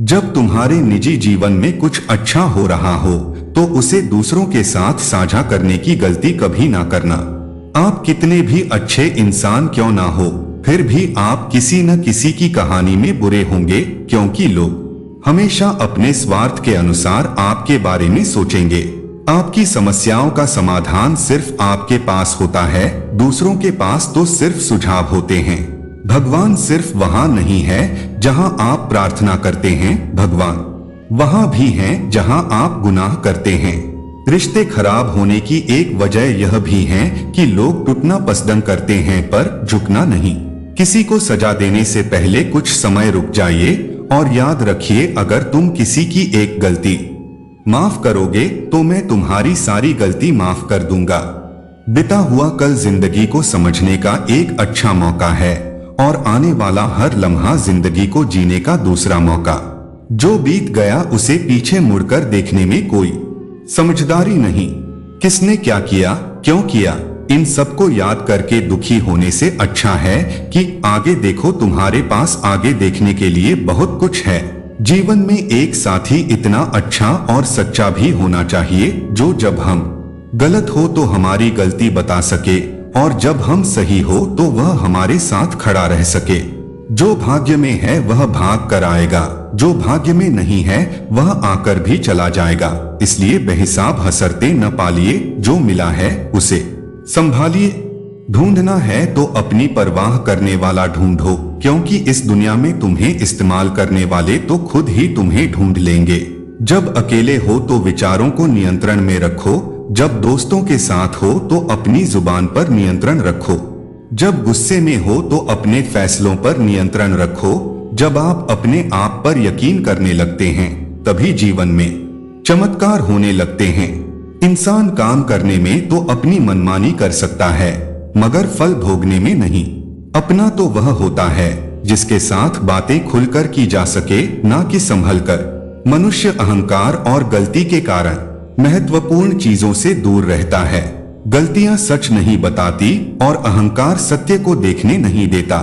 जब तुम्हारे निजी जीवन में कुछ अच्छा हो रहा हो तो उसे दूसरों के साथ साझा करने की गलती कभी ना करना। आप कितने भी अच्छे इंसान क्यों ना हो, फिर भी आप किसी न किसी की कहानी में बुरे होंगे, क्योंकि लोग हमेशा अपने स्वार्थ के अनुसार आपके बारे में सोचेंगे। आपकी समस्याओं का समाधान सिर्फ आपके पास होता है, दूसरों के पास तो सिर्फ सुझाव होते हैं। भगवान सिर्फ वहां नहीं है जहां आप प्रार्थना करते हैं, भगवान वहां भी हैं जहां आप गुनाह करते हैं। रिश्ते खराब होने की एक वजह यह भी है कि लोग टूटना पसंद करते हैं पर झुकना नहीं। किसी को सजा देने से पहले कुछ समय रुक जाइए और याद रखिए, अगर तुम किसी की एक गलती माफ करोगे तो मैं तुम्हारी सारी गलती माफ कर दूंगा। बीता हुआ कल जिंदगी को समझने का एक अच्छा मौका है और आने वाला हर लम्हा जिंदगी को जीने का दूसरा मौका। जो बीत गया उसे पीछे मुड़कर देखने में कोई समझदारी नहीं। किसने क्या किया, क्यों किया, इन सबको याद करके दुखी होने से अच्छा है कि आगे देखो। तुम्हारे पास आगे देखने के लिए बहुत कुछ है। जीवन में एक साथी इतना अच्छा और सच्चा भी होना चाहिए जो जब हम गलत हो तो हमारी गलती बता सके और जब हम सही हो तो वह हमारे साथ खड़ा रह सके। जो भाग्य में है वह भाग कर आएगा, जो भाग्य में नहीं है वह आकर भी चला जाएगा। इसलिए बेहिसाब हसरते न पालिए, जो मिला है उसे संभालिए। ढूंढना है तो अपनी परवाह करने वाला ढूंढो, क्योंकि इस दुनिया में तुम्हें इस्तेमाल करने वाले तो खुद ही तुम्हें ढूंढ लेंगे। जब अकेले हो तो विचारों को नियंत्रण में रखो, जब दोस्तों के साथ हो तो अपनी जुबान पर नियंत्रण रखो, जब गुस्से में हो तो अपने फैसलों पर नियंत्रण रखो। जब आप अपने आप पर यकीन करने लगते हैं तभी जीवन में चमत्कार होने लगते हैं। इंसान काम करने में तो अपनी मनमानी कर सकता है, मगर फल भोगने में नहीं। अपना तो वह होता है जिसके साथ बातें खुलकर की जा सके, ना कि संभलकर। मनुष्य अहंकार और गलती के कारण महत्वपूर्ण चीजों से दूर रहता है। गलतियां सच नहीं बताती और अहंकार सत्य को देखने नहीं देता।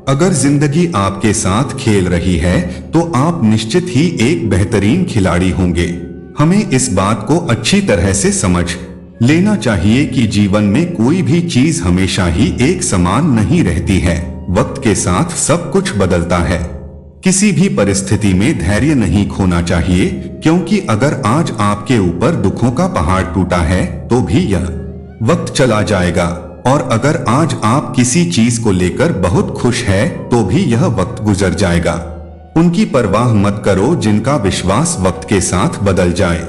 अगर जिंदगी आपके साथ खेल रही है तो आप निश्चित ही एक बेहतरीन खिलाड़ी होंगे। हमें इस बात को अच्छी तरह से समझ लेना चाहिए कि जीवन में कोई भी चीज हमेशा ही एक समान नहीं रहती है। वक्त के साथ सब कुछ बदलता है। किसी भी परिस्थिति में धैर्य नहीं खोना चाहिए, क्योंकि अगर आज आपके ऊपर दुखों का पहाड़ टूटा है तो भी यह वक्त चला जाएगा, और अगर आज आप किसी चीज को लेकर बहुत खुश है तो भी यह वक्त गुजर जाएगा। उनकी परवाह मत करो जिनका विश्वास वक्त के साथ बदल जाए।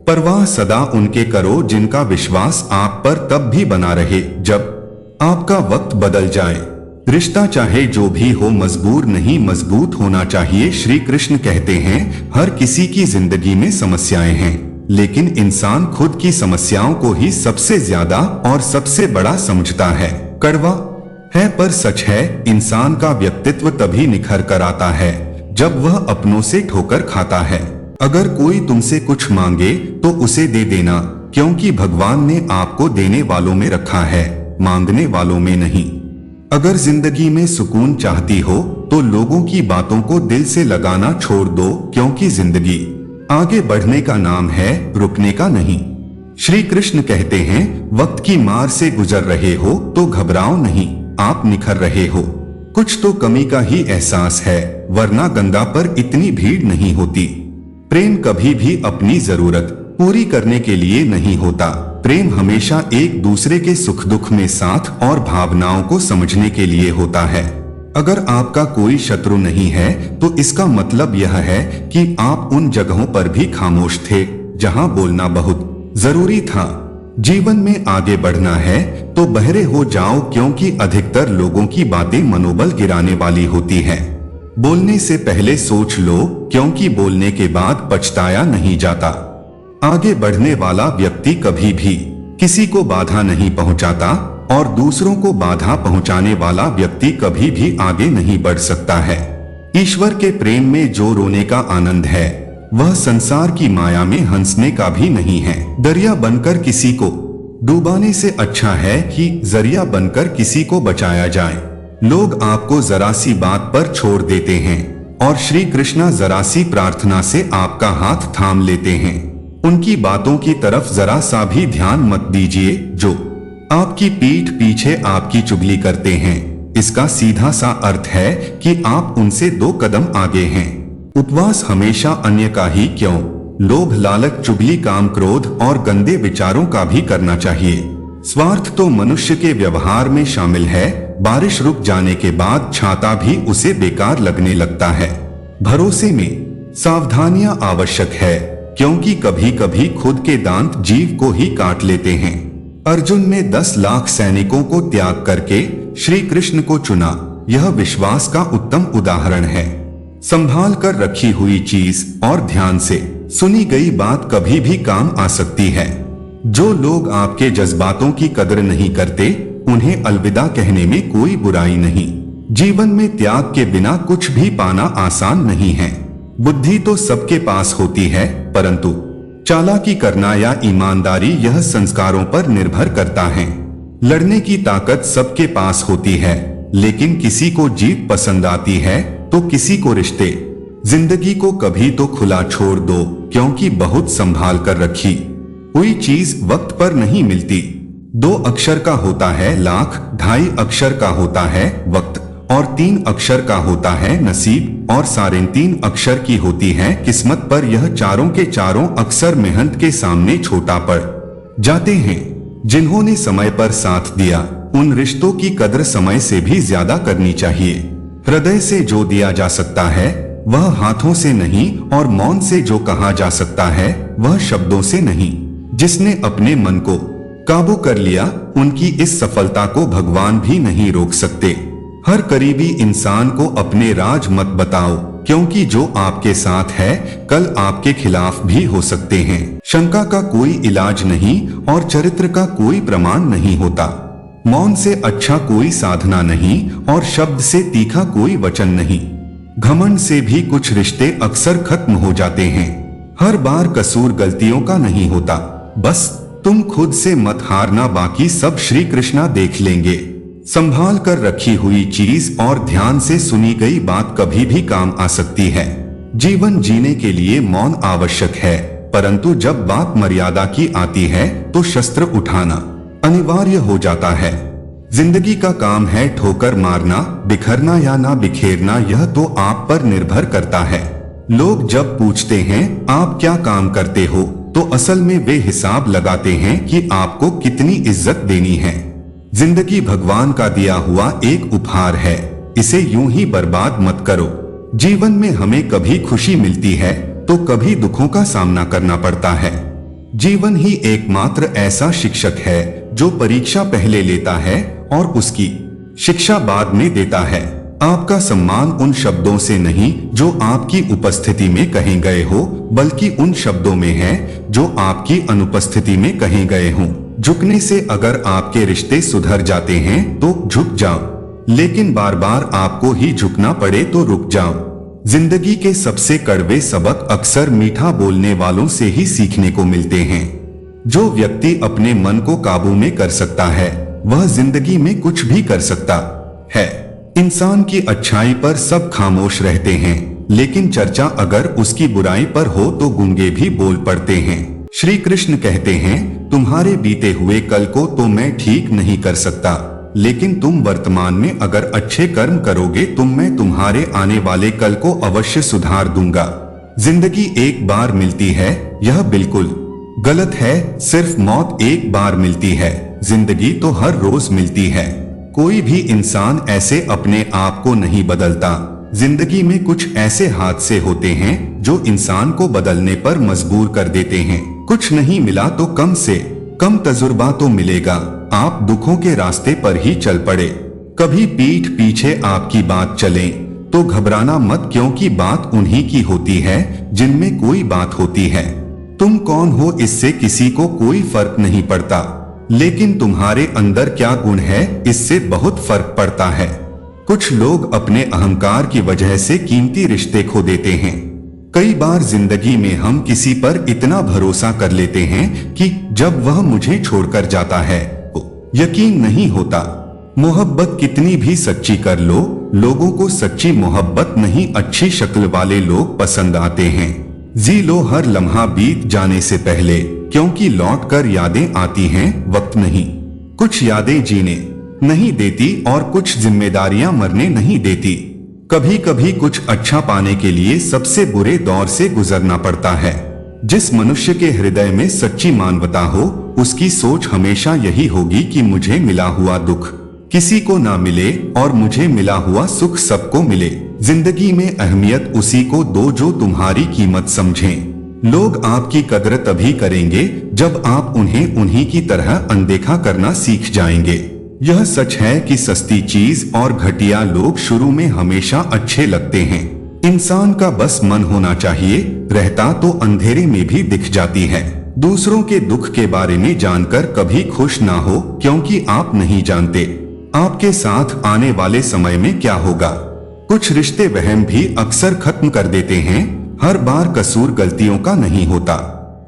परवाह सदा उनके करो जिनका विश्वास आप पर तब भी बना रहे जब आपका वक्त बदल जाए। रिश्ता चाहे जो भी हो मजबूर नहीं, मजबूत होना चाहिए। श्री कृष्ण कहते हैं हर किसी की जिंदगी में समस्याएं हैं, लेकिन इंसान खुद की समस्याओं को ही सबसे ज्यादा और सबसे बड़ा समझता है। कड़वा है पर सच है, इंसान का व्यक्तित्व तभी निखर कर आता है जब वह अपनों से ठोकर खाता है। अगर कोई तुमसे कुछ मांगे तो उसे दे देना, क्योंकि भगवान ने आपको देने वालों में रखा है, मांगने वालों में नहीं। अगर जिंदगी में सुकून चाहती हो तो लोगों की बातों को दिल से लगाना छोड़ दो, क्योंकि जिंदगी आगे बढ़ने का नाम है, रुकने का नहीं। श्री कृष्ण कहते हैं वक्त की मार से गुजर रहे हो तो घबराओ नहीं, आप निखर रहे हो। कुछ तो कमी का ही एहसास है, वरना गंगा पर इतनी भीड़ नहीं होती। प्रेम कभी भी अपनी जरूरत पूरी करने के लिए नहीं होता। प्रेम हमेशा एक दूसरे के सुख दुख में साथ और भावनाओं को समझने के लिए होता है। अगर आपका कोई शत्रु नहीं है तो इसका मतलब यह है कि आप उन जगहों पर भी खामोश थे जहां बोलना बहुत जरूरी था। जीवन में आगे बढ़ना है तो बहरे हो जाओ, क्योंकि अधिकतर लोगों की बातें मनोबल गिराने वाली होती है। बोलने से पहले सोच लो, क्योंकि बोलने के बाद पछताया नहीं जाता। आगे बढ़ने वाला व्यक्ति कभी भी किसी को बाधा नहीं पहुंचाता और दूसरों को बाधा पहुंचाने वाला व्यक्ति कभी भी आगे नहीं बढ़ सकता है। ईश्वर के प्रेम में जो रोने का आनंद है वह संसार की माया में हंसने का भी नहीं है। दरिया बनकर किसी को डूबाने से अच्छा है कि जरिया बनकर किसी को बचाया जाए। लोग आपको जरा सी बात पर छोड़ देते हैं और श्री कृष्णा जरा सी प्रार्थना से आपका हाथ थाम लेते हैं। उनकी बातों की तरफ जरा सा भी ध्यान मत दीजिए जो आपकी पीठ पीछे आपकी चुगली करते हैं। इसका सीधा सा अर्थ है कि आप उनसे 2 कदम आगे हैं। उपवास हमेशा अन्य का ही क्यों, लोभ लालच चुगली काम क्रोध और गंदे विचारों का भी करना चाहिए। स्वार्थ तो मनुष्य के व्यवहार में शामिल है। बारिश रुक जाने के बाद छाता भी उसे बेकार लगने लगता है। भरोसे में सावधानियां आवश्यक है, क्योंकि कभी कभी खुद के दांत जीव को ही काट लेते हैं। अर्जुन ने 10 लाख सैनिकों को त्याग करके श्री कृष्ण को चुना, यह विश्वास का उत्तम उदाहरण है। संभाल कर रखी हुई चीज और ध्यान से सुनी गई बात कभी भी काम आ सकती है। जो लोग आपके जज्बातों की कदर नहीं करते, उन्हें अलविदा कहने में कोई बुराई नहीं। जीवन में त्याग के बिना कुछ भी पाना आसान नहीं है। बुद्धि तो सबके पास होती है, परंतु चालाकी करना या ईमानदारी यह संस्कारों पर निर्भर करता है। लड़ने की ताकत सबके पास होती है, लेकिन किसी को जीत पसंद आती है तो किसी को रिश्ते। जिंदगी को कभी तो खुला छोड़ दो, क्योंकि बहुत संभाल कर रखी कोई चीज वक्त पर नहीं मिलती। 2 अक्षर का होता है लाख, 2.5 अक्षर का होता है वक्त और 3 अक्षर का होता है नसीब और 3.5 अक्षर की होती है किस्मत। पर यह चारों के चारों अक्सर मेहनत के सामने छोटा पड़ जाते हैं। जिन्होंने समय पर साथ दिया, उन रिश्तों की कदर समय से भी ज्यादा करनी चाहिए। हृदय से जो दिया जा सकता है वह हाथों से नहीं, और मौन से जो कहा जा सकता है वह शब्दों से नहीं। जिसने अपने मन को काबू कर लिया, उनकी इस सफलता को भगवान भी नहीं रोक सकते। हर करीबी इंसान को अपने राज मत बताओ, क्योंकि जो आपके साथ है कल आपके खिलाफ भी हो सकते हैं। शंका का कोई इलाज नहीं और चरित्र का कोई प्रमाण नहीं होता। मौन से अच्छा कोई साधना नहीं और शब्द से तीखा कोई वचन नहीं। घमंड से भी कुछ रिश्ते अक्सर खत्म हो जाते हैं। हर बार कसूर गलतियों का नहीं होता, बस तुम खुद से मत हारना, बाकी सब श्री कृष्णा देख लेंगे। संभाल कर रखी हुई चीज और ध्यान से सुनी गई बात कभी भी काम आ सकती है। जीवन जीने के लिए मौन आवश्यक है, परंतु जब बात मर्यादा की आती है तो शस्त्र उठाना अनिवार्य हो जाता है। जिंदगी का काम है ठोकर मारना, बिखरना या ना बिखेरना, यह तो आप पर निर्भर करता है। लोग जब पूछते हैं आप क्या काम करते हो, तो असल में वे हिसाब लगाते हैं कि आपको कितनी इज्जत देनी है। जिंदगी भगवान का दिया हुआ एक उपहार है, इसे यूं ही बर्बाद मत करो। जीवन में हमें कभी खुशी मिलती है तो कभी दुखों का सामना करना पड़ता है। जीवन ही एकमात्र ऐसा शिक्षक है जो परीक्षा पहले लेता है और उसकी शिक्षा बाद में देता है। आपका सम्मान उन शब्दों से नहीं जो आपकी उपस्थिति में कहे गए हो, बल्कि उन शब्दों में है जो आपकी अनुपस्थिति में कहे गए हों। झुकने से अगर आपके रिश्ते सुधर जाते हैं तो झुक जाओ, लेकिन बार बार आपको ही झुकना पड़े तो रुक जाओ। जिंदगी के सबसे कड़वे सबक अक्सर मीठा बोलने वालों से ही सीखने को मिलते हैं। जो व्यक्ति अपने मन को काबू में कर सकता है वह जिंदगी में कुछ भी कर सकता है। इंसान की अच्छाई पर सब खामोश रहते हैं, लेकिन चर्चा अगर उसकी बुराई पर हो तो गूंगे भी बोल पड़ते हैं। श्री कृष्ण कहते हैं तुम्हारे बीते हुए कल को तो मैं ठीक नहीं कर सकता, लेकिन तुम वर्तमान में अगर अच्छे कर्म करोगे तो मैं तुम्हारे आने वाले कल को अवश्य सुधार दूंगा। जिंदगी एक बार मिलती है, यह बिल्कुल गलत है। सिर्फ मौत एक बार मिलती है, जिंदगी तो हर रोज मिलती है। कोई भी इंसान ऐसे अपने आप को नहीं बदलता। जिंदगी में कुछ ऐसे हादसे होते हैं जो इंसान को बदलने पर मजबूर कर देते हैं। कुछ नहीं मिला तो कम से कम तजुर्बा तो मिलेगा। आप दुखों के रास्ते पर ही चल पड़े। कभी पीठ पीछे आपकी बात चले तो घबराना मत, क्योंकि बात उन्हीं की होती है जिनमें कोई बात होती है। तुम कौन हो इससे किसी को कोई फर्क नहीं पड़ता, लेकिन तुम्हारे अंदर क्या गुण है इससे बहुत फर्क पड़ता है। कुछ लोग अपने अहंकार की वजह से कीमती रिश्ते खो देते हैं। कई बार जिंदगी में हम किसी पर इतना भरोसा कर लेते हैं कि जब वह मुझे छोड़कर जाता है तो यकीन नहीं होता। मोहब्बत कितनी भी सच्ची कर लो, लोगों को सच्ची मोहब्बत नहीं, अच्छी शक्ल वाले लोग पसंद आते हैं। जी लो हर लम्हा बीत जाने से पहले, क्योंकि लौट कर यादें आती हैं, वक्त नहीं। कुछ यादें जीने नहीं देती और कुछ जिम्मेदारियां मरने नहीं देती। कभी कभी कुछ अच्छा पाने के लिए सबसे बुरे दौर से गुजरना पड़ता है। जिस मनुष्य के हृदय में सच्ची मानवता हो, उसकी सोच हमेशा यही होगी कि मुझे मिला हुआ दुख किसी को ना मिले और मुझे मिला हुआ सुख सबको मिले। जिंदगी में अहमियत उसी को दो जो तुम्हारी कीमत समझें। लोग आपकी कदर तभी करेंगे जब आप उन्हें उन्हीं की तरह अनदेखा करना सीख जाएंगे। यह सच है कि सस्ती चीज और घटिया लोग शुरू में हमेशा अच्छे लगते हैं। इंसान का बस मन होना चाहिए, रहता तो अंधेरे में भी दिख जाती है। दूसरों के दुख के बारे में जानकर कभी खुश ना हो, क्योंकि आप नहीं जानते आपके साथ आने वाले समय में क्या होगा। कुछ रिश्ते वहम भी अक्सर खत्म कर देते हैं। हर बार कसूर गलतियों का नहीं होता।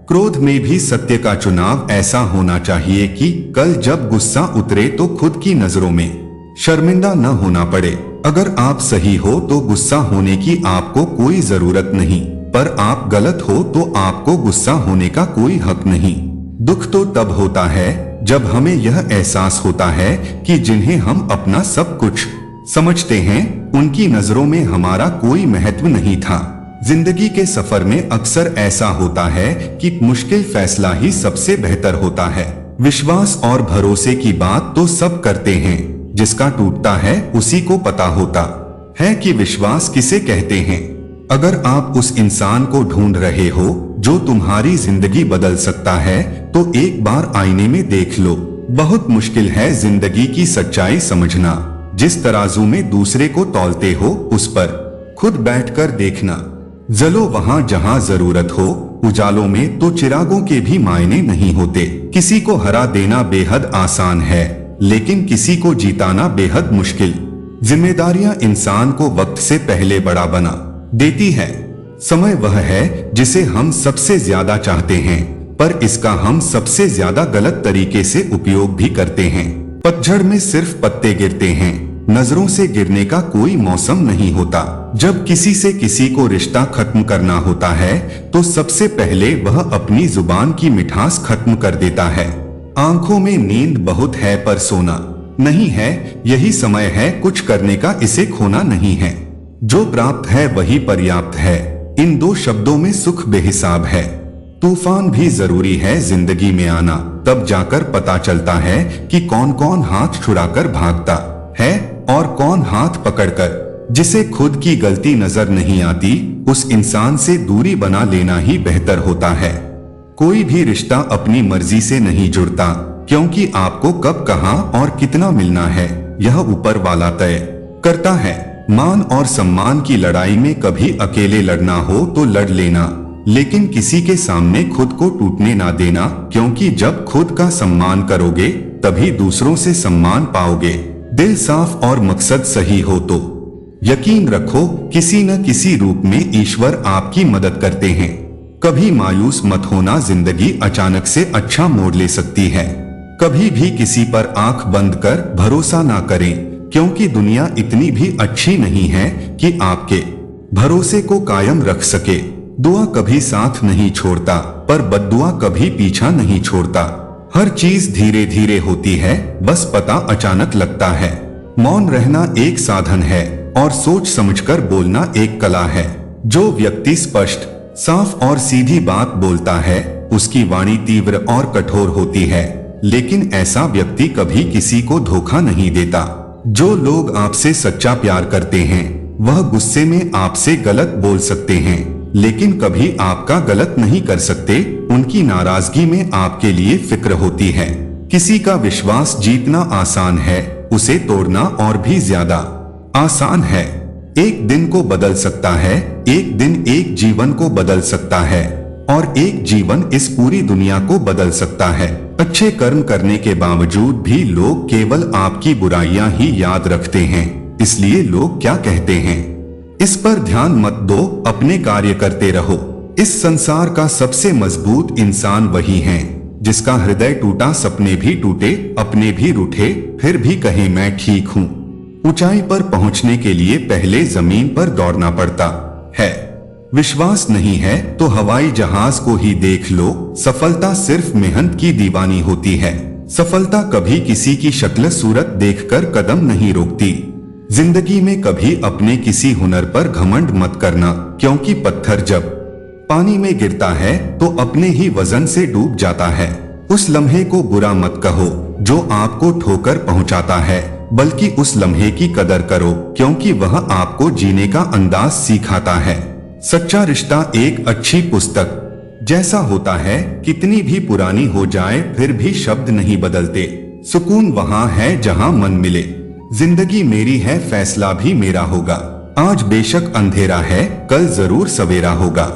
क्रोध में भी सत्य का चुनाव ऐसा होना चाहिए कि कल जब गुस्सा उतरे तो खुद की नजरों में शर्मिंदा न होना पड़े। अगर आप सही हो तो गुस्सा होने की आपको कोई जरूरत नहीं, पर आप गलत हो तो आपको गुस्सा होने का कोई हक नहीं। दुख तो तब होता है जब हमें यह एहसास होता है कि जिन्हें हम अपना सब कुछ समझते हैं, उनकी नजरों में हमारा कोई महत्व नहीं था। जिंदगी के सफर में अक्सर ऐसा होता है कि मुश्किल फैसला ही सबसे बेहतर होता है। विश्वास और भरोसे की बात तो सब करते हैं, जिसका टूटता है उसी को पता होता है कि विश्वास किसे कहते हैं। अगर आप उस इंसान को ढूंढ रहे हो जो तुम्हारी जिंदगी बदल सकता है, तो एक बार आईने में देख लो। बहुत मुश्किल है जिंदगी की सच्चाई समझना। जिस तराजू में दूसरे को तौलते हो, उस पर खुद बैठकर देखना। जलो वहां जहां जरूरत हो, उजालों में तो चिरागों के भी मायने नहीं होते। किसी को हरा देना बेहद आसान है, लेकिन किसी को जीताना बेहद मुश्किल। जिम्मेदारियां इंसान को वक्त से पहले बड़ा बना देती है। समय वह है जिसे हम सबसे ज्यादा चाहते हैं, पर इसका हम सबसे ज्यादा गलत तरीके से उपयोग भी करते हैं। पतझड़ में सिर्फ पत्ते गिरते हैं, नजरों से गिरने का कोई मौसम नहीं होता। जब किसी से किसी को रिश्ता खत्म करना होता है, तो सबसे पहले वह अपनी जुबान की मिठास खत्म कर देता है। आंखों में नींद बहुत है पर सोना नहीं है, यही समय है कुछ करने का, इसे खोना नहीं है। जो प्राप्त है वही पर्याप्त है, इन दो शब्दों में सुख बेहिसाब है। तूफान भी जरूरी है जिंदगी में आना, तब जाकर पता चलता है कि कौन कौन हाथ छुड़ाकर भागता है और कौन हाथ पकड़कर। जिसे खुद की गलती नजर नहीं आती, उस इंसान से दूरी बना लेना ही बेहतर होता है। कोई भी रिश्ता अपनी मर्जी से नहीं जुड़ता, क्योंकि आपको कब, कहां और कितना मिलना है, यह ऊपर वाला तय करता है। मान और सम्मान की लड़ाई में कभी अकेले लड़ना हो तो लड़ लेना, लेकिन किसी के सामने खुद को टूटने ना देना, क्योंकि जब खुद का सम्मान करोगे तभी दूसरों से सम्मान पाओगे। दिल साफ और मकसद सही हो तो यकीन रखो, किसी न किसी रूप में ईश्वर आपकी मदद करते हैं। कभी मायूस मत होना, जिंदगी अचानक से अच्छा मोड़ ले सकती है। कभी भी किसी पर आंख बंद कर भरोसा ना करें, क्योंकि दुनिया इतनी भी अच्छी नहीं है कि आपके भरोसे को कायम रख सके। दुआ कभी साथ नहीं छोड़ता, पर बद्दुआ कभी पीछा नहीं छोड़ता। हर चीज धीरे धीरे होती है, बस पता अचानक लगता है। मौन रहना एक साधन है और सोच समझकर बोलना एक कला है। जो व्यक्ति स्पष्ट, साफ और सीधी बात बोलता है, उसकी वाणी तीव्र और कठोर होती है, लेकिन ऐसा व्यक्ति कभी किसी को धोखा नहीं देता। जो लोग आपसे सच्चा प्यार करते हैं, वह गुस्से में आपसे गलत बोल सकते हैं, लेकिन कभी आपका गलत नहीं कर सकते। उनकी नाराजगी में आपके लिए फिक्र होती है। किसी का विश्वास जीतना आसान है, उसे तोड़ना और भी ज्यादा आसान है। एक दिन को बदल सकता है, एक दिन एक जीवन को बदल सकता है, और एक जीवन इस पूरी दुनिया को बदल सकता है। अच्छे कर्म करने के बावजूद भी लोग केवल आपकी बुराइयां ही याद रखते हैं, इसलिए लोग क्या कहते हैं इस पर ध्यान मत दो, अपने कार्य करते रहो। इस संसार का सबसे मजबूत इंसान वही है जिसका हृदय टूटा, सपने भी टूटे, अपने भी रूठे, फिर भी कहे मैं ठीक हूँ। ऊंचाई पर पहुंचने के लिए पहले जमीन पर दौड़ना पड़ता है। विश्वास नहीं है तो हवाई जहाज को ही देख लो। सफलता सिर्फ मेहनत की दीवानी होती है। सफलता कभी किसी की शक्ल सूरत देखकर कदम नहीं रोकती। जिंदगी में कभी अपने किसी हुनर पर घमंड मत करना, क्योंकि पत्थर जब पानी में गिरता है तो अपने ही वजन से डूब जाता है। उस लम्हे को बुरा मत कहो जो आपको ठोकर पहुंचाता है, बल्कि उस लम्हे की कदर करो, क्योंकि वह आपको जीने का अंदाज सिखाता है। सच्चा रिश्ता एक अच्छी पुस्तक जैसा होता है, कितनी भी पुरानी हो जाए फिर भी शब्द नहीं बदलते। सुकून वहाँ है जहाँ मन मिले। जिंदगी मेरी है, फैसला भी मेरा होगा। आज बेशक अंधेरा है, कल जरूर सवेरा होगा।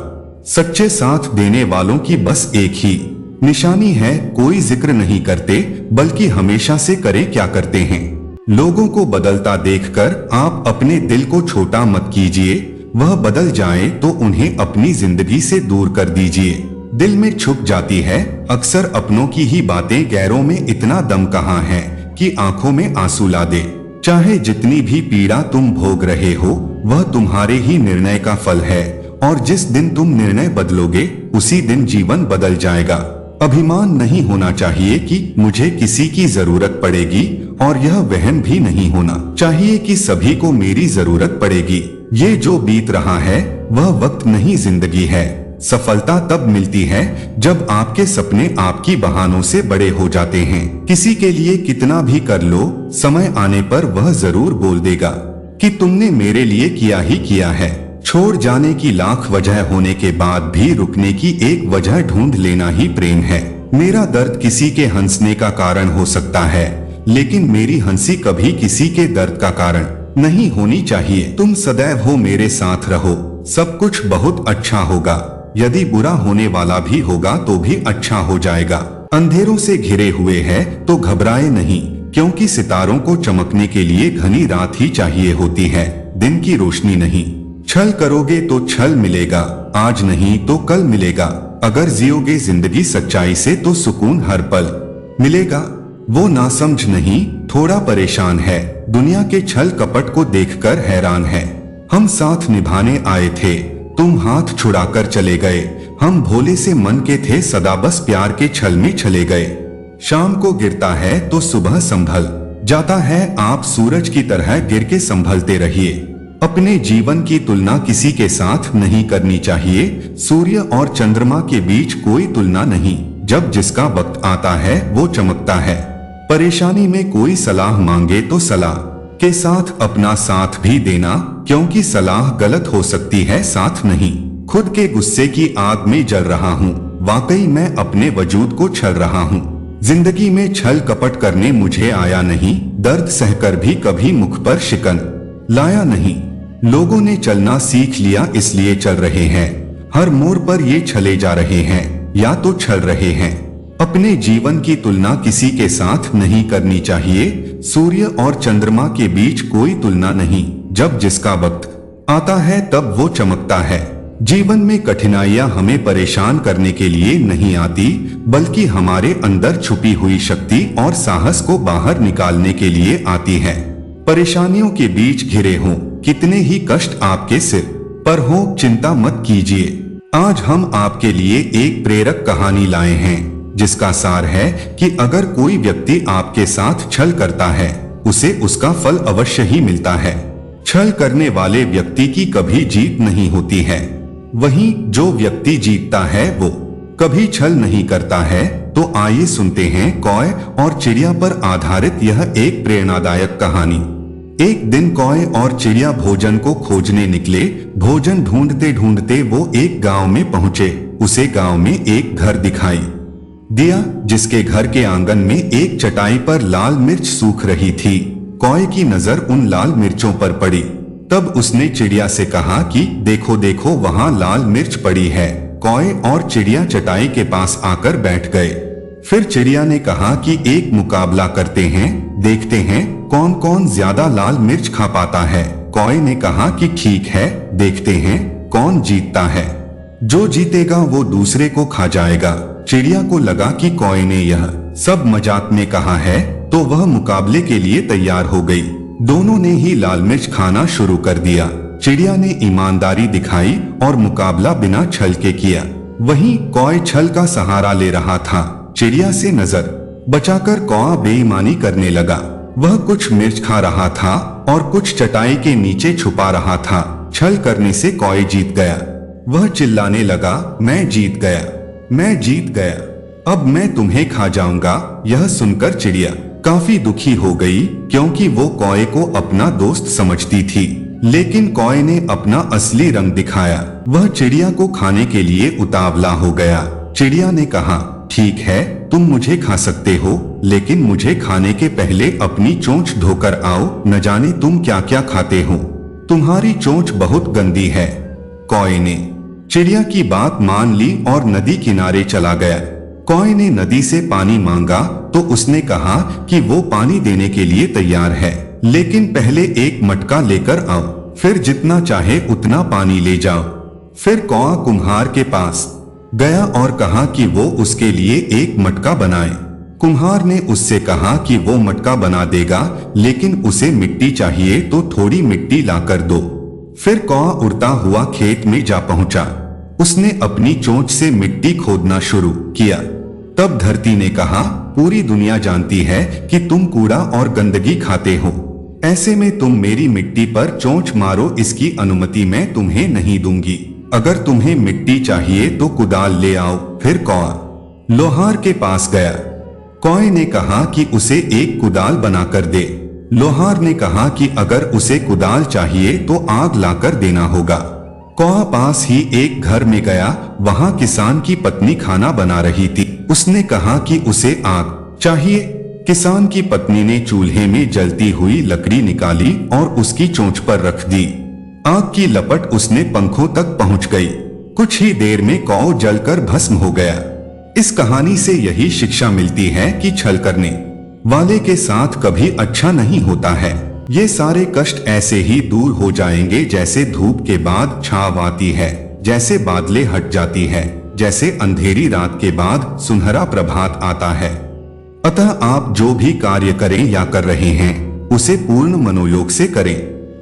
सच्चे साथ देने वालों की बस एक ही निशानी है, कोई जिक्र नहीं करते बल्कि हमेशा से करे क्या करते हैं। लोगों को बदलता देखकर आप अपने दिल को छोटा मत कीजिए। वह बदल जाए तो उन्हें अपनी जिंदगी से दूर कर दीजिए। दिल में छुप जाती है अक्सर अपनों की ही बातें, गैरों में इतना दम कहाँ है कि आंखों में आंसू ला दे। चाहे जितनी भी पीड़ा तुम भोग रहे हो, वह तुम्हारे ही निर्णय का फल है, और जिस दिन तुम निर्णय बदलोगे उसी दिन जीवन बदल जाएगा। अभिमान नहीं होना चाहिए कि मुझे किसी की जरूरत पड़ेगी, और यह वहम भी नहीं होना चाहिए कि सभी को मेरी जरूरत पड़ेगी। ये जो बीत रहा है वह वक्त नहीं, जिंदगी है। सफलता तब मिलती है जब आपके सपने आपकी बहानों से बड़े हो जाते हैं। किसी के लिए कितना भी कर लो, समय आने पर वह जरूर बोल देगा कि तुमने मेरे लिए किया ही किया है। छोड़ जाने की लाख वजह होने के बाद भी रुकने की एक वजह ढूंढ लेना ही प्रेम है। मेरा दर्द किसी के हंसने का कारण हो सकता है, लेकिन मेरी हंसी कभी किसी के दर्द का कारण नहीं होनी चाहिए। तुम सदैव हो मेरे साथ रहो, सब कुछ बहुत अच्छा होगा। यदि बुरा होने वाला भी होगा तो भी अच्छा हो जाएगा। अंधेरों से घिरे हुए हैं तो घबराए नहीं, क्योंकि सितारों को चमकने के लिए घनी रात ही चाहिए होती है, दिन की रोशनी नहीं। छल करोगे तो छल मिलेगा, आज नहीं तो कल मिलेगा। अगर जियोगे जिंदगी सच्चाई से तो सुकून हर पल मिलेगा। वो नासमझ नहीं, थोड़ा परेशान है, दुनिया के छल कपट को देखकर हैरान है। हम साथ निभाने आए थे, तुम हाथ छुड़ाकर चले गए। हम भोले से मन के थे, सदा बस प्यार के छल में चले गए। शाम को गिरता है तो सुबह संभल जाता है, आप सूरज की तरह गिर के संभलते रहिए। अपने जीवन की तुलना किसी के साथ नहीं करनी चाहिए। सूर्य और चंद्रमा के बीच कोई तुलना नहीं, जब जिसका वक्त आता है वो चमकता है। परेशानी में कोई सलाह मांगे तो सलाह के साथ अपना साथ भी देना, क्योंकि सलाह गलत हो सकती है, साथ नहीं। खुद के गुस्से की आग में जल रहा हूँ, वाकई मैं अपने वजूद को छल रहा हूँ। जिंदगी में छल कपट करने मुझे आया नहीं, दर्द सहकर भी कभी मुख पर शिकन लाया नहीं। लोगों ने चलना सीख लिया इसलिए चल रहे हैं, हर मोड़ पर ये छले जा रहे हैं या तो छल रहे हैं। अपने जीवन की तुलना किसी के साथ नहीं करनी चाहिए। सूर्य और चंद्रमा के बीच कोई तुलना नहीं, जब जिसका वक्त आता है तब वो चमकता है। जीवन में कठिनाइयां हमें परेशान करने के लिए नहीं आती, बल्कि हमारे अंदर छुपी हुई शक्ति और साहस को बाहर निकालने के लिए आती है। परेशानियों के बीच घिरे हों, कितने ही कष्ट आपके सिर पर हो, चिंता मत कीजिए। आज हम आपके लिए एक प्रेरक कहानी लाए हैं, जिसका सार है कि अगर कोई व्यक्ति आपके साथ छल करता है, उसे उसका फल अवश्य ही मिलता है। छल करने वाले व्यक्ति की कभी जीत नहीं होती है, वहीं जो व्यक्ति जीतता है वो कभी छल नहीं करता है। तो आइए सुनते हैं कौए और चिड़िया पर आधारित यह एक प्रेरणादायक कहानी। एक दिन कौए और चिड़िया भोजन को खोजने निकले। भोजन ढूंढते ढूंढते वो एक गांव में पहुंचे। उसे गांव में एक घर दिखाई दिया, जिसके घर के आंगन में एक चटाई पर लाल मिर्च सूख रही थी। कौए की नजर उन लाल मिर्चों पर पड़ी। तब उसने चिड़िया से कहा कि देखो देखो, वहां लाल मिर्च पड़ी है। कौए और चिड़िया चटाई के पास आकर बैठ गए। फिर चिड़िया ने कहा कि एक मुकाबला करते हैं, देखते हैं कौन कौन ज्यादा लाल मिर्च खा पाता है। कौए ने कहा कि ठीक है, देखते हैं कौन जीतता है। जो जीतेगा वो दूसरे को खा जाएगा। चिड़िया को लगा कि कौए ने यह सब मजाक में कहा है, तो वह मुकाबले के लिए तैयार हो गई। दोनों ने ही लाल मिर्च खाना शुरू कर दिया। चिड़िया ने ईमानदारी दिखाई और मुकाबला बिना छल के किया। वहीं कौआ छल का सहारा ले रहा था। चिड़िया से नजर बचाकर कौआ बेईमानी करने लगा। वह कुछ मिर्च खा रहा था और कुछ चटाई के नीचे छुपा रहा था। छल करने से कौआ जीत गया। वह चिल्लाने लगा, मैं जीत गया, मैं जीत गया, अब मैं तुम्हें खा जाऊंगा। यह सुनकर चिड़िया काफी दुखी हो गई, क्योंकि वो कौए को अपना दोस्त समझती थी। लेकिन कौए ने अपना असली रंग दिखाया। वह चिड़िया को खाने के लिए उतावला हो गया। चिड़िया ने कहा, ठीक है, तुम मुझे खा सकते हो, लेकिन मुझे खाने के पहले अपनी चोंच धोकर आओ। न जाने तुम क्या क्या खाते हो, तुम्हारी चोंच बहुत गंदी है। कौए ने चिड़िया की बात मान ली और नदी किनारे चला गया। कौए ने नदी से पानी मांगा तो उसने कहा कि वो पानी देने के लिए तैयार है, लेकिन पहले एक मटका लेकर आओ, फिर जितना चाहे उतना पानी ले जाओ। फिर कौआ कुम्हार के पास गया और कहा कि वो उसके लिए एक मटका बनाए। कुम्हार ने उससे कहा कि वो मटका बना देगा, लेकिन उसे मिट्टी चाहिए तो थोड़ी मिट्टी लाकर दो। फिर कौआ उड़ता हुआ खेत में जा पहुंचा। उसने अपनी चोंच से मिट्टी खोदना शुरू किया। तब धरती ने कहा, पूरी दुनिया जानती है कि तुम कूड़ा और गंदगी खाते हो, ऐसे में तुम मेरी मिट्टी पर चोंच मारो, इसकी अनुमति मैं तुम्हें नहीं दूंगी। अगर तुम्हें मिट्टी चाहिए तो कुदाल ले आओ। फिर कौआ लोहार के पास गया। कौए ने कहा कि उसे एक कुदाल बनाकर दे। लोहार ने कहा कि अगर उसे कुदाल चाहिए तो आग लाकर देना होगा। कौआ पास ही एक घर में गया। वहां किसान की पत्नी खाना बना रही थी। उसने कहा कि उसे आग चाहिए। किसान की पत्नी ने चूल्हे में जलती हुई लकड़ी निकाली और उसकी चोंच पर रख दी। आग की लपट उसने पंखों तक पहुंच गई। कुछ ही देर में कौआ जलकर भस्म हो गया। इस कहानी से यही शिक्षा मिलती है कि छल करने वाले के साथ कभी अच्छा नहीं होता है। ये सारे कष्ट ऐसे ही दूर हो जाएंगे जैसे धूप के बाद छांव आती है, जैसे बादलें हट जाती है, जैसे अंधेरी रात के बाद सुनहरा प्रभात आता है। अतः आप जो भी कार्य करें या कर रहे हैं, उसे पूर्ण मनोयोग से करें।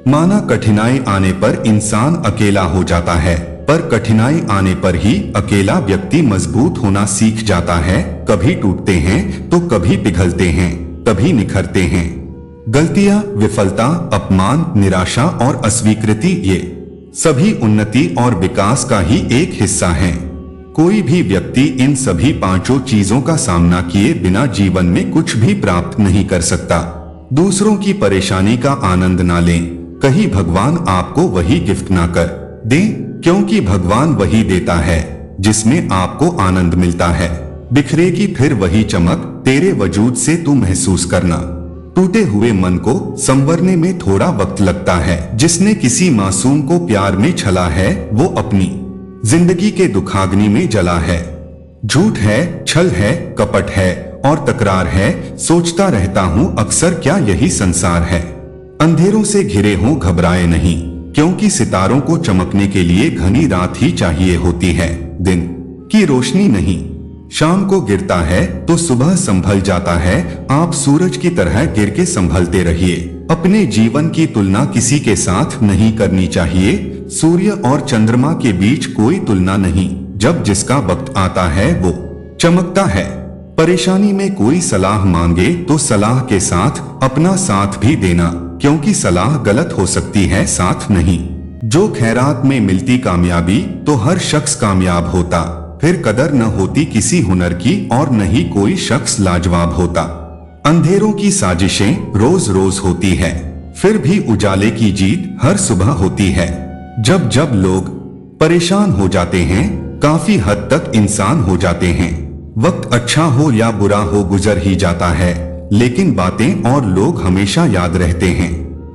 माना कठिनाई आने पर इंसान अकेला हो जाता है, पर कठिनाई आने पर ही अकेला व्यक्ति मजबूत होना सीख जाता है। कभी टूटते हैं तो कभी पिघलते हैं, तभी निखरते हैं। गलतियां, विफलता, अपमान, निराशा और अस्वीकृति, ये सभी उन्नति और विकास का ही एक हिस्सा हैं। कोई भी व्यक्ति इन सभी पांचों चीजों का सामना किए बिना जीवन में कुछ भी प्राप्त नहीं कर सकता। दूसरों की परेशानी का आनंद ना लें, कहीं भगवान आपको वही गिफ्ट ना कर दे, क्योंकि भगवान वही देता है जिसमें आपको आनंद मिलता है। बिखरेगी फिर वही चमक तेरे वजूद से तू महसूस करना। टूटे हुए मन को संवरने में थोड़ा वक्त लगता है। जिसने किसी मासूम को प्यार में छला है, वो अपनी जिंदगी के दुखाग्नि में जला है। झूठ है, छल है, कपट है और तकरार है। सोचता रहता हूँ अक्सर, क्या यही संसार है। अंधेरों से घिरे हों घबराए नहीं, क्योंकि सितारों को चमकने के लिए घनी रात ही चाहिए होती है, दिन की रोशनी नहीं। शाम को गिरता है तो सुबह संभल जाता है। आप सूरज की तरह गिर के संभलते रहिए। अपने जीवन की तुलना किसी के साथ नहीं करनी चाहिए। सूर्य और चंद्रमा के बीच कोई तुलना नहीं। जब जिसका वक्त आता है वो चमकता है। परेशानी में कोई सलाह मांगे तो सलाह के साथ अपना साथ भी देना, क्योंकि सलाह गलत हो सकती है, साथ नहीं। जो खैरात में मिलती कामयाबी तो हर शख्स कामयाब होता। फिर कदर न होती किसी हुनर की और न ही कोई शख्स लाजवाब होता। अंधेरों की साजिशें रोज रोज होती है, फिर भी उजाले की जीत हर सुबह होती है। जब जब लोग परेशान हो जाते हैं, काफी हद तक इंसान हो जाते हैं। वक्त अच्छा हो या बुरा हो गुजर ही जाता है, लेकिन बातें और लोग हमेशा याद रहते हैं।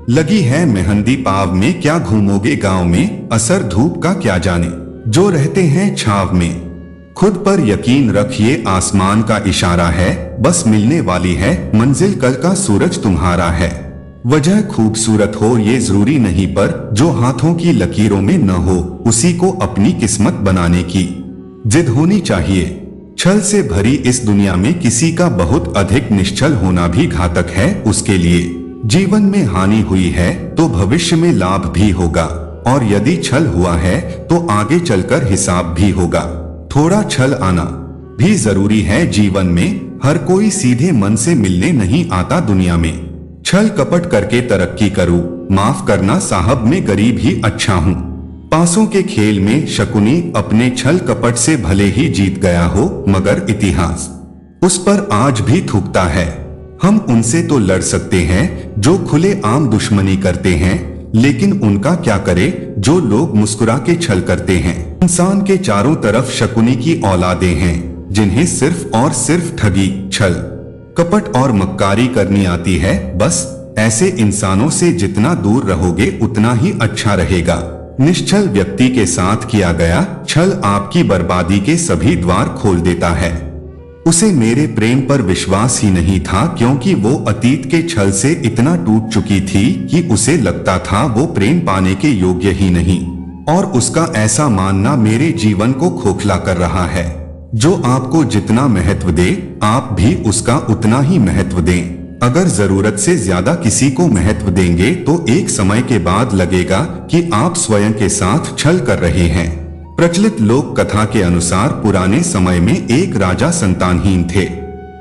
लगी है मेहंदी पाव में, क्या घूमोगे गांव में, असर धूप का क्या जाने जो रहते हैं छाव में। खुद पर यकीन रखिए, आसमान का इशारा है, बस मिलने वाली है मंजिल, कल का सूरज तुम्हारा है। वजह खूबसूरत हो ये जरूरी नहीं, पर जो हाथों की लकीरों में न हो उसी को अपनी किस्मत बनाने की जिद होनी चाहिए। छल से भरी इस दुनिया में किसी का बहुत अधिक निश्चल होना भी घातक है उसके लिए। जीवन में हानि हुई है तो भविष्य में लाभ भी होगा, और यदि छल हुआ है तो आगे चलकर हिसाब भी होगा। थोड़ा छल आना भी जरूरी है जीवन में। हर कोई सीधे मन से मिलने नहीं आता दुनिया में। छल कपट करके तरक्की करूं, माफ करना साहब मैं गरीब ही अच्छा हूं। पासों के खेल में शकुनी अपने छल कपट से भले ही जीत गया हो, मगर इतिहास उस पर आज भी थूकता है। हम उनसे तो लड़ सकते हैं जो खुले आम दुश्मनी करते हैं, लेकिन उनका क्या करे जो लोग मुस्कुरा के छल करते हैं। इंसान के चारों तरफ शकुनी की औलादें हैं, जिन्हें सिर्फ और सिर्फ ठगी, छल कपट और मक्कारी करनी आती है। बस ऐसे इंसानों से जितना दूर रहोगे उतना ही अच्छा रहेगा। निश्चल व्यक्ति के साथ किया गया छल आपकी बर्बादी के सभी द्वार खोल देता है। उसे मेरे प्रेम पर विश्वास ही नहीं था, क्योंकि वो अतीत के छल से इतना टूट चुकी थी कि उसे लगता था वो प्रेम पाने के योग्य ही नहीं, और उसका ऐसा मानना मेरे जीवन को खोखला कर रहा है। जो आपको जितना महत्व दे, आप भी उसका उतना ही महत्व दें। अगर जरूरत से ज्यादा किसी को महत्व देंगे तो एक समय के बाद लगेगा कि आप स्वयं के साथ छल कर रहे हैं। प्रचलित लोक कथा के अनुसार पुराने समय में एक राजा संतानहीन थे।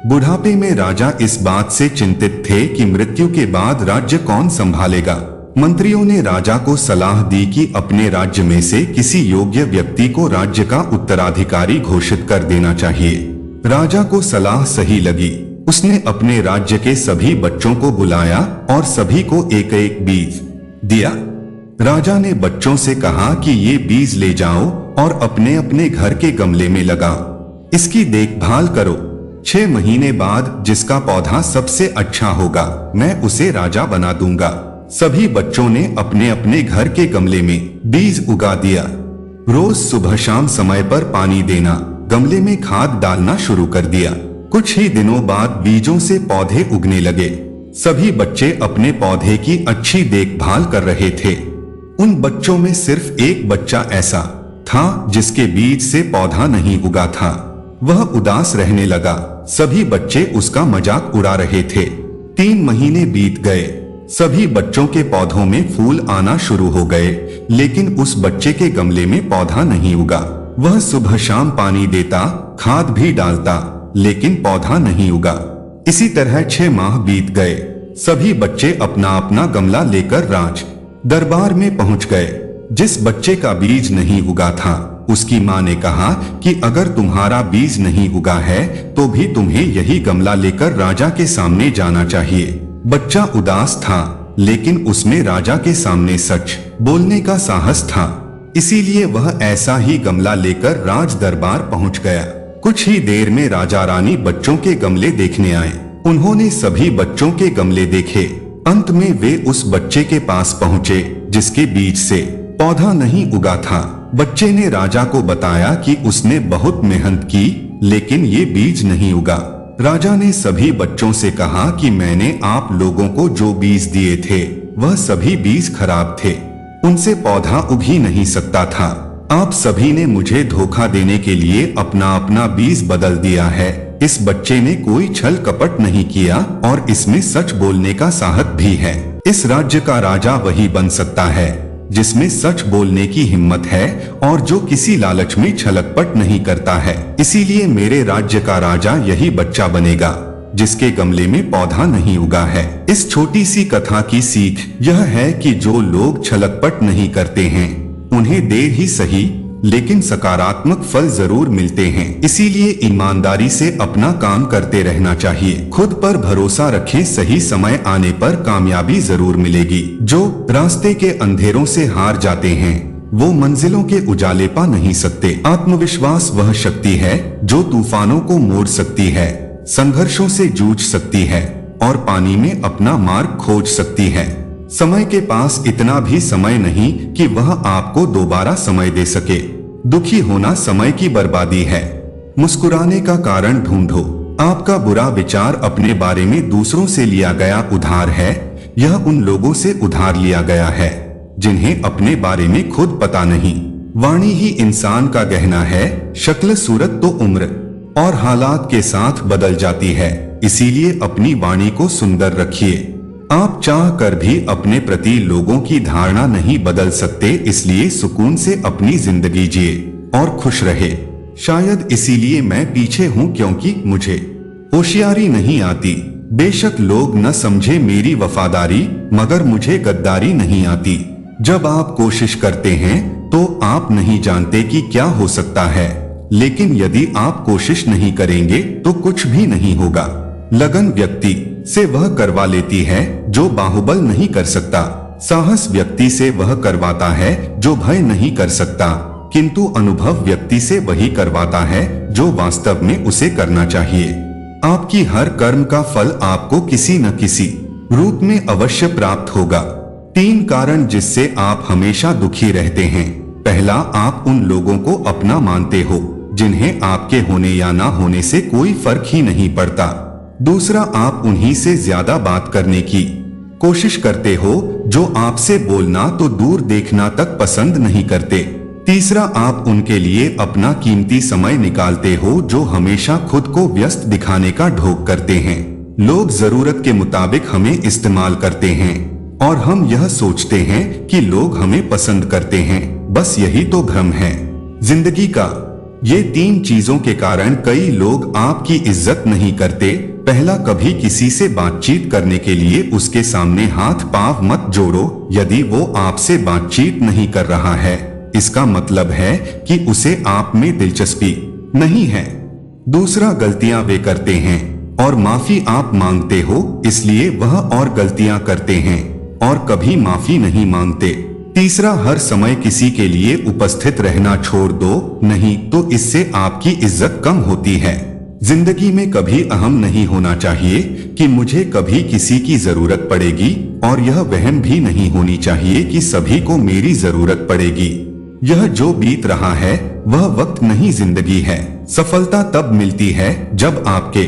बुढ़ापे में राजा इस बात से चिंतित थे कि मृत्यु के बाद राज्य कौन संभालेगा। मंत्रियों ने राजा को सलाह दी कि अपने राज्य में से किसी योग्य व्यक्ति को राज्य का उत्तराधिकारी घोषित कर देना चाहिए। राजा को सलाह सही लगी। उसने अपने राज्य के सभी बच्चों को बुलाया और सभी को एक एक बीज दिया। राजा ने बच्चों से कहा कि ये बीज ले जाओ और अपने अपने घर के गमले में लगाओ। इसकी देखभाल करो। 6 महीने बाद जिसका पौधा सबसे अच्छा होगा, मैं उसे राजा बना दूंगा। सभी बच्चों ने अपने अपने घर के गमले में बीज उगा दिया। रोज सुबह शाम समय पर पानी देना, गमले में खाद डालना शुरू कर दिया। कुछ ही दिनों बाद बीजों से पौधे उगने लगे। सभी बच्चे अपने पौधे की अच्छी देखभाल कर रहे थे। उन बच्चों में सिर्फ एक बच्चा ऐसा था जिसके बीज से पौधा नहीं उगा था। वह उदास रहने लगा। सभी बच्चे उसका मजाक उड़ा रहे थे। 3 महीने बीत गए। सभी बच्चों के पौधों में फूल आना शुरू हो गए, लेकिन उस बच्चे के गमले में पौधा नहीं उगा। वह सुबह शाम पानी देता, खाद भी डालता, लेकिन पौधा नहीं उगा। इसी तरह 6 माह बीत गए। सभी बच्चे अपना अपना गमला लेकर राज दरबार में पहुंच गए। जिस बच्चे का बीज नहीं उगा था, उसकी माँ ने कहा कि अगर तुम्हारा बीज नहीं उगा है तो भी तुम्हें यही गमला लेकर राजा के सामने जाना चाहिए। बच्चा उदास था, लेकिन उसमें राजा के सामने सच बोलने का साहस था। इसीलिए वह ऐसा ही गमला लेकर राज दरबार पहुंच गया। कुछ ही देर में राजा रानी बच्चों के गमले देखने आए। उन्होंने सभी बच्चों के गमले देखे। अंत में वे उस बच्चे के पास पहुंचे जिसके बीज से पौधा नहीं उगा था। बच्चे ने राजा को बताया कि उसने बहुत मेहनत की, लेकिन ये बीज नहीं उगा। राजा ने सभी बच्चों से कहा कि मैंने आप लोगों को जो बीज दिए थे वह सभी बीज खराब थे, उनसे पौधा उग ही नहीं सकता था। आप सभी ने मुझे धोखा देने के लिए अपना अपना बीज बदल दिया है। इस बच्चे ने कोई छल कपट नहीं किया और इसमें सच बोलने का साहस भी है। इस राज्य का राजा वही बन सकता है जिसमें सच बोलने की हिम्मत है और जो किसी लालच में छलकपट नहीं करता है। इसीलिए मेरे राज्य का राजा यही बच्चा बनेगा जिसके गमले में पौधा नहीं उगा है। इस छोटी सी कथा की सीख यह है कि जो लोग छलकपट नहीं करते हैं उन्हें देर ही सही लेकिन सकारात्मक फल जरूर मिलते हैं। इसीलिए ईमानदारी से अपना काम करते रहना चाहिए। खुद पर भरोसा रखें, सही समय आने पर कामयाबी जरूर मिलेगी। जो रास्ते के अंधेरों से हार जाते हैं वो मंजिलों के उजाले पा नहीं सकते। आत्मविश्वास वह शक्ति है जो तूफानों को मोड़ सकती है, संघर्षों से जूझ सकती है और पानी में अपना मार्ग खोज सकती है। समय के पास इतना भी समय नहीं कि वह आपको दोबारा समय दे सके। दुखी होना समय की बर्बादी है। मुस्कुराने का कारण ढूंढो। आपका बुरा विचार अपने बारे में दूसरों से लिया गया उधार है। यह उन लोगों से उधार लिया गया है जिन्हें अपने बारे में खुद पता नहीं। वाणी ही इंसान का गहना है। शक्ल सूरत तो उम्र और हालात के साथ बदल जाती है। इसीलिए अपनी वाणी को सुंदर रखिए। आप चाह कर भी अपने प्रति लोगों की धारणा नहीं बदल सकते, इसलिए सुकून से अपनी जिंदगी जिए और खुश रहे। शायद इसीलिए मैं पीछे हूँ, क्योंकि मुझे होशियारी नहीं आती। बेशक लोग न समझे मेरी वफादारी, मगर मुझे गद्दारी नहीं आती। जब आप कोशिश करते हैं तो आप नहीं जानते कि क्या हो सकता है, लेकिन यदि आप कोशिश नहीं करेंगे तो कुछ भी नहीं होगा। लगन व्यक्ति से वह करवा लेती है जो बाहुबल नहीं कर सकता। साहस व्यक्ति से वह करवाता है जो भय नहीं कर सकता, किंतु अनुभव व्यक्ति से वही करवाता है जो वास्तव में उसे करना चाहिए। आपकी हर कर्म का फल आपको किसी न किसी रूप में अवश्य प्राप्त होगा। 3 कारण जिससे आप हमेशा दुखी रहते हैं। पहला, आप उन लोगों को अपना मानते हो जिन्हें आपके होने या ना होने से कोई फर्क ही नहीं पड़ता। दूसरा, आप उन्हीं से ज्यादा बात करने की कोशिश करते हो जो आपसे बोलना तो दूर देखना तक पसंद नहीं करते। तीसरा, आप उनके लिए अपना कीमती समय निकालते हो जो हमेशा खुद को व्यस्त दिखाने का ढोंग करते हैं। लोग जरूरत के मुताबिक हमें इस्तेमाल करते हैं और हम यह सोचते हैं कि लोग हमें पसंद करते हैं। बस यही तो भ्रम है जिंदगी का। ये 3 चीजों के कारण कई लोग आपकी इज्जत नहीं करते। पहला, कभी किसी से बातचीत करने के लिए उसके सामने हाथ पांव मत जोड़ो। यदि वो आपसे बातचीत नहीं कर रहा है, इसका मतलब है कि उसे आप में दिलचस्पी नहीं है। दूसरा, गलतियां वे करते हैं और माफी आप मांगते हो, इसलिए वह और गलतियां करते हैं और कभी माफी नहीं मांगते। तीसरा, हर समय किसी के लिए उपस्थित रहना छोड़ दो, नहीं तो इससे आपकी इज्जत कम होती है। जिंदगी में कभी अहम नहीं होना चाहिए कि मुझे कभी किसी की जरूरत पड़ेगी, और यह वहम भी नहीं होनी चाहिए कि सभी को मेरी जरूरत पड़ेगी। यह जो बीत रहा है वह वक्त नहीं, जिंदगी है। सफलता तब मिलती है जब आपके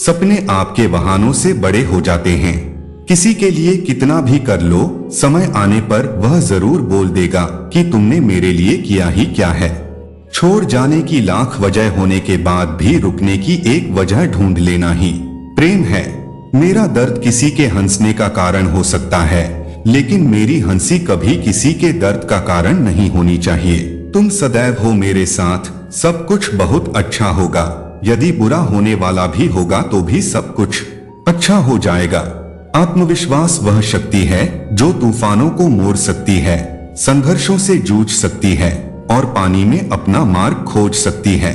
सपने आपके वाहनों से बड़े हो जाते हैं। किसी के लिए कितना भी कर लो, समय आने पर वह जरूर बोल देगा कि तुमने मेरे लिए किया ही क्या है। छोड़ जाने की लाख वजह होने के बाद भी रुकने की एक वजह ढूंढ लेना ही प्रेम है। मेरा दर्द किसी के हंसने का कारण हो सकता है, लेकिन मेरी हंसी कभी किसी के दर्द का कारण नहीं होनी चाहिए। तुम सदैव हो मेरे साथ, सब कुछ बहुत अच्छा होगा। यदि बुरा होने वाला भी होगा तो भी सब कुछ अच्छा हो जाएगा। आत्मविश्वास वह शक्ति है जो तूफानों को मोड़ सकती है, संघर्षों से जूझ सकती है और पानी में अपना मार्ग खोज सकती है।